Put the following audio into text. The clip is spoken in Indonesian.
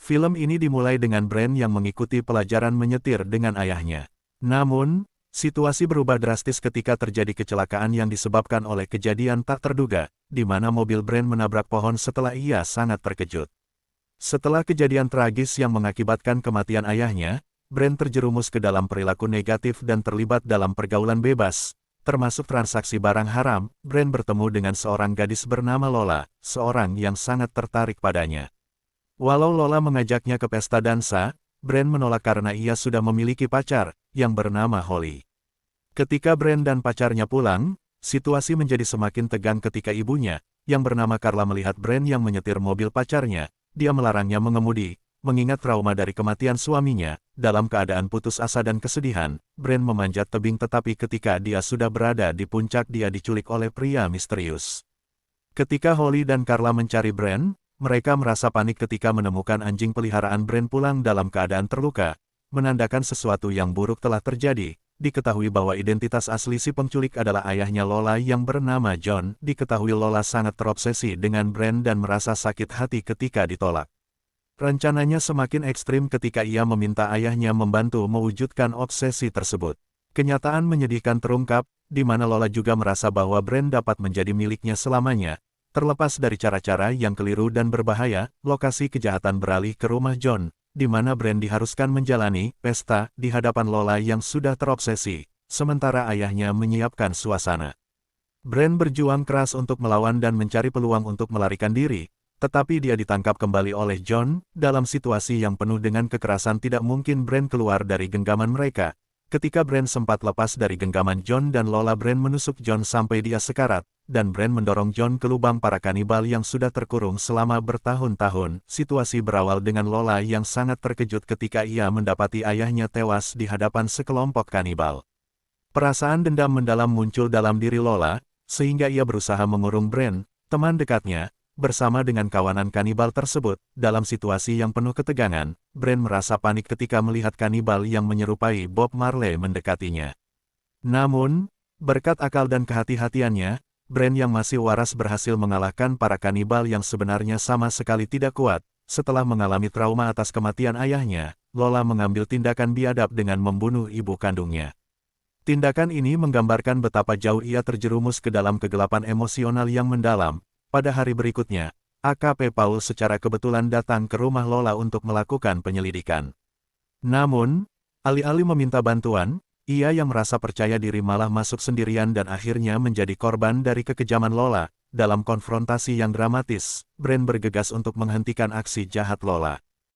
Film ini dimulai dengan Brand yang mengikuti pelajaran menyetir dengan ayahnya. Namun, situasi berubah drastis ketika terjadi kecelakaan yang disebabkan oleh kejadian tak terduga, di mana mobil Brand menabrak pohon setelah ia sangat terkejut. Setelah kejadian tragis yang mengakibatkan kematian ayahnya, Brand terjerumus ke dalam perilaku negatif dan terlibat dalam pergaulan bebas, termasuk transaksi barang haram. Brand bertemu dengan seorang gadis bernama Lola, seorang yang sangat tertarik padanya. Walau Lola mengajaknya ke pesta dansa, Brand menolak karena ia sudah memiliki pacar, yang bernama Holly. Ketika Brand dan pacarnya pulang, situasi menjadi semakin tegang ketika ibunya, yang bernama Carla melihat Brand yang menyetir mobil pacarnya. Dia melarangnya mengemudi, mengingat trauma dari kematian suaminya. Dalam keadaan putus asa dan kesedihan, Brand memanjat tebing tetapi ketika dia sudah berada di puncak dia diculik oleh pria misterius. Ketika Holly dan Carla mencari Brand, mereka merasa panik ketika menemukan anjing peliharaan Brand pulang dalam keadaan terluka, menandakan sesuatu yang buruk telah terjadi. Diketahui bahwa identitas asli si penculik adalah ayahnya Lola yang bernama John. Diketahui Lola sangat terobsesi dengan Brand dan merasa sakit hati ketika ditolak. Rencananya semakin ekstrim ketika ia meminta ayahnya membantu mewujudkan obsesi tersebut. Kenyataan menyedihkan terungkap, di mana Lola juga merasa bahwa Brand dapat menjadi miliknya selamanya. Terlepas dari cara-cara yang keliru dan berbahaya, lokasi kejahatan beralih ke rumah John, di mana Brand diharuskan menjalani pesta di hadapan Lola yang sudah terobsesi, sementara ayahnya menyiapkan suasana. Brand berjuang keras untuk melawan dan mencari peluang untuk melarikan diri, tetapi dia ditangkap kembali oleh John. Dalam situasi yang penuh dengan kekerasan tidak mungkin Brand keluar dari genggaman mereka. Ketika Brand sempat lepas dari genggaman John dan Lola, Brand menusuk John sampai dia sekarat, dan Brand mendorong John ke lubang para kanibal yang sudah terkurung selama bertahun-tahun. Situasi berawal dengan Lola yang sangat terkejut ketika ia mendapati ayahnya tewas di hadapan sekelompok kanibal. Perasaan dendam mendalam muncul dalam diri Lola, sehingga ia berusaha mengurung Brand, teman dekatnya, bersama dengan kawanan kanibal tersebut. Dalam situasi yang penuh ketegangan, Brand merasa panik ketika melihat kanibal yang menyerupai Bob Marley mendekatinya. Namun, berkat akal dan kehati-hatiannya, Brand yang masih waras berhasil mengalahkan para kanibal yang sebenarnya sama sekali tidak kuat. Setelah mengalami trauma atas kematian ayahnya, Lola mengambil tindakan biadab dengan membunuh ibu kandungnya. Tindakan ini menggambarkan betapa jauh ia terjerumus ke dalam kegelapan emosional yang mendalam. Pada hari berikutnya, AKP Paul secara kebetulan datang ke rumah Lola untuk melakukan penyelidikan. Namun, alih-alih meminta bantuan, ia yang merasa percaya diri malah masuk sendirian dan akhirnya menjadi korban dari kekejaman Lola. Dalam konfrontasi yang dramatis, Brand bergegas untuk menghentikan aksi jahat Lola.